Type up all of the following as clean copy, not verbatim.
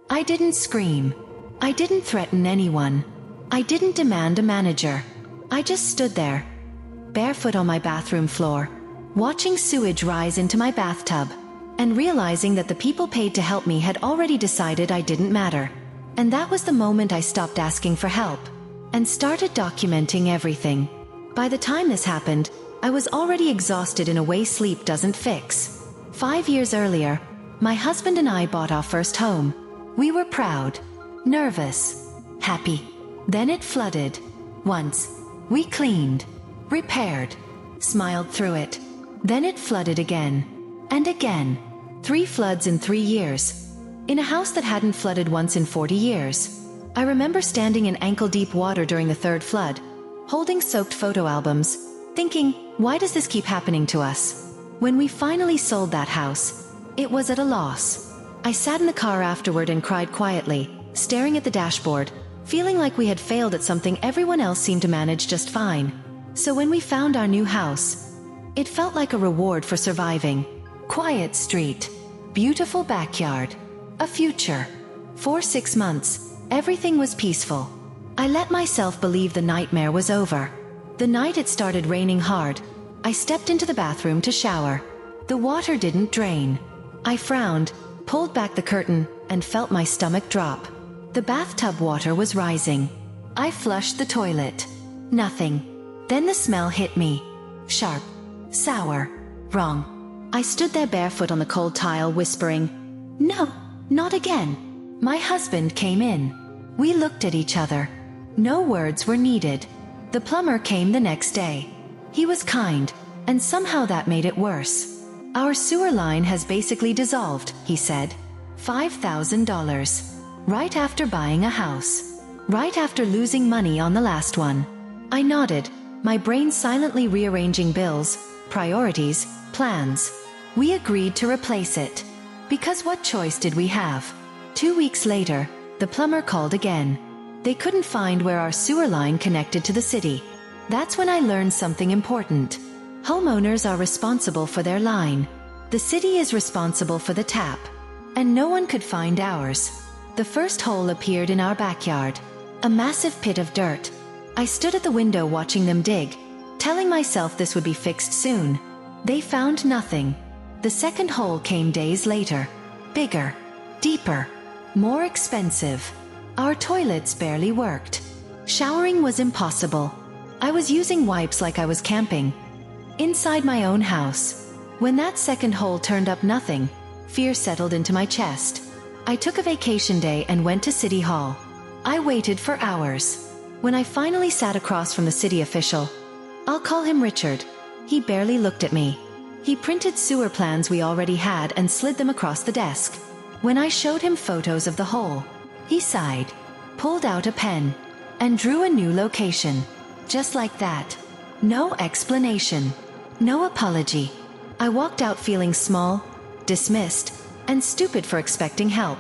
I didn't scream. I didn't threaten anyone. I didn't demand a manager. I just stood there, barefoot on my bathroom floor, watching sewage rise into my bathtub, and realizing that the people paid to help me had already decided I didn't matter. And that was the moment I stopped asking for help and started documenting everything. By the time this happened, I was already exhausted in a way sleep doesn't fix. 5 years earlier, my husband and I bought our first home. We were proud, nervous, happy. Then it flooded. Once. We cleaned, repaired, smiled through it. Then it flooded again. And again. 3 floods in 3 years. In a house that hadn't flooded once in 40 years. I remember standing in ankle-deep water during the 3rd flood, holding soaked photo albums, thinking, why does this keep happening to us? When we finally sold that house, it was at a loss. I sat in the car afterward and cried quietly, staring at the dashboard, feeling like we had failed at something everyone else seemed to manage just fine. So when we found our new house, it felt like a reward for surviving. Quiet street, beautiful backyard, a future. For 6 months, everything was peaceful. I let myself believe the nightmare was over. The night it started raining hard, I stepped into the bathroom to shower. The water didn't drain. I frowned, pulled back the curtain, and felt my stomach drop. The bathtub water was rising. I flushed the toilet. Nothing. Then the smell hit me. Sharp. Sour. Wrong. I stood there barefoot on the cold tile whispering, "No, not again." My husband came in. We looked at each other. No words were needed. The plumber came the next day. He was kind, and somehow that made it worse. "Our sewer line has basically dissolved," he said. $5,000. Right after buying a house. Right after losing money on the last one. I nodded, my brain silently rearranging bills, priorities, plans. We agreed to replace it. Because what choice did we have? 2 weeks later, the plumber called again. They couldn't find where our sewer line connected to the city. That's when I learned something important. Homeowners are responsible for their line. The city is responsible for the tap. And no one could find ours. The first hole appeared in our backyard. A massive pit of dirt. I stood at the window watching them dig, telling myself this would be fixed soon. They found nothing. The second hole came days later. Bigger. Deeper. More expensive. Our toilets barely worked. Showering was impossible. I was using wipes like I was camping. Inside my own house. When that second hole turned up nothing, fear settled into my chest. I took a vacation day and went to City Hall. I waited for hours. When I finally sat across from the city official, I'll call him Richard, he barely looked at me. He printed sewer plans we already had and slid them across the desk. When I showed him photos of the hole, he sighed, pulled out a pen, and drew a new location. Just like that. No explanation. No apology. I walked out feeling small, dismissed, and stupid for expecting help.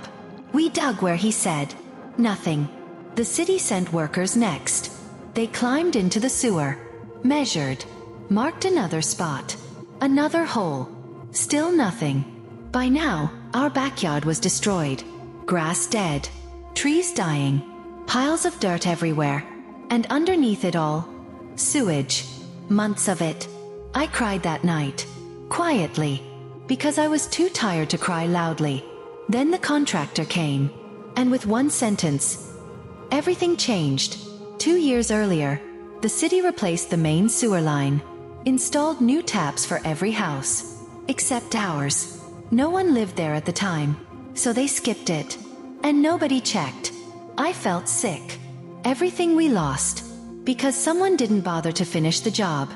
We dug where he said. Nothing. The city sent workers next. They climbed into the sewer, measured, marked another spot, another hole. Still nothing. By now, our backyard was destroyed. Grass dead. Trees dying. Piles of dirt everywhere. And underneath it all, sewage. Months of it. I cried that night. Quietly. Because I was too tired to cry loudly. Then the contractor came. And with one sentence, everything changed. 2 years earlier, the city replaced the main sewer line. Installed new taps for every house. Except ours. No one lived there at the time. So they skipped it. And nobody checked. I felt sick. Everything we lost. Because someone didn't bother to finish the job.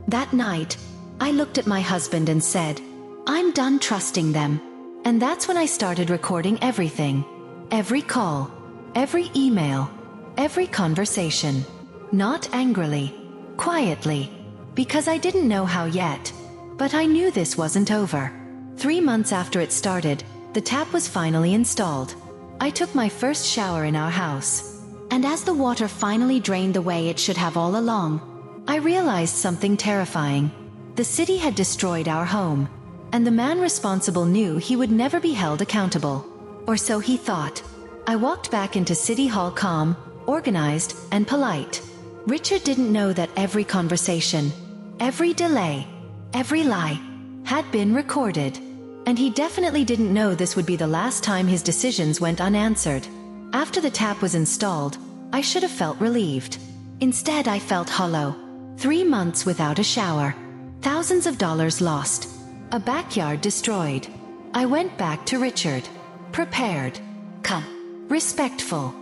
That night, I looked at my husband and said, I'm done trusting them. And that's when I started recording everything. Every call. Every email. Every conversation. Not angrily. Quietly. Because I didn't know how yet. But I knew this wasn't over. 3 months after it started, the tap was finally installed. I took my first shower in our house. And as the water finally drained the way it should have all along, I realized something terrifying. The city had destroyed our home. And the man responsible knew he would never be held accountable. Or so he thought. I walked back into City Hall calm, organized, and polite. Richard didn't know that every conversation, every delay, every lie, had been recorded. And he definitely didn't know this would be the last time his decisions went unanswered. After the tap was installed, I should have felt relieved. Instead, I felt hollow. 3 months without a shower. Thousands of dollars lost. A backyard destroyed. I went back to Richard. Prepared. Calm. Respectful.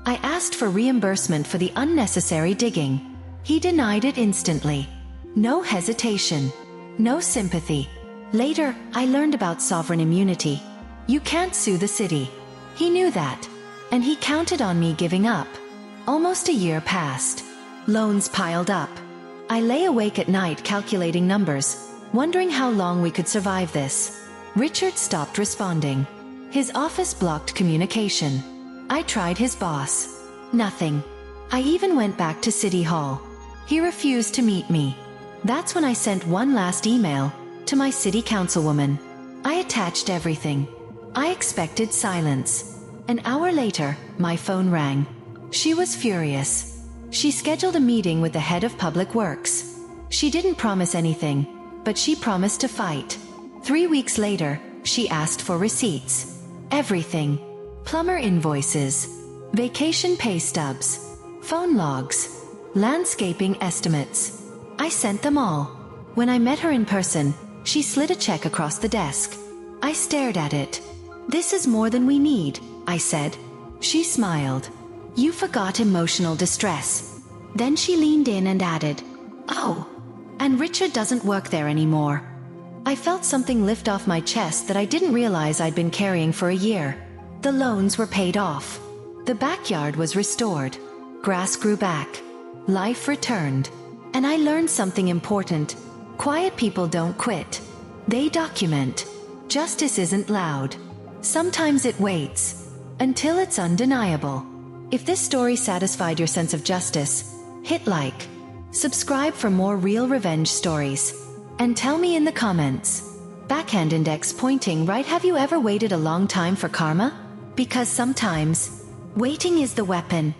I asked for reimbursement for the unnecessary digging. He denied it instantly. No hesitation. No sympathy. Later, I learned about sovereign immunity. You can't sue the city. He knew that. And he counted on me giving up. Almost a year passed. Loans piled up. I lay awake at night calculating numbers, wondering how long we could survive this. Richard stopped responding. His office blocked communication. I tried his boss. Nothing. I even went back to City Hall. He refused to meet me. That's when I sent one last email to my city councilwoman. I attached everything. I expected silence. An hour later, my phone rang. She was furious. She scheduled a meeting with the head of public works. She didn't promise anything, but she promised to fight. 3 weeks later, she asked for receipts. Everything. Plumber invoices, vacation pay stubs, phone logs, landscaping estimates. I sent them all. When I met her in person, she slid a check across the desk. I stared at it. "This is more than we need," I said. She smiled. "You forgot emotional distress." Then she leaned in and added, "Oh, and Richard doesn't work there anymore." I felt something lift off my chest that I didn't realize I'd been carrying for a year. The loans were paid off. The backyard was restored. Grass grew back. Life returned. And I learned something important. Quiet people don't quit. They document. Justice isn't loud. Sometimes it waits. Until it's undeniable. If this story satisfied your sense of justice, hit like. Subscribe for more real revenge stories. And tell me in the comments. Backhand index pointing right. Have you ever waited a long time for karma? Because sometimes, waiting is the weapon.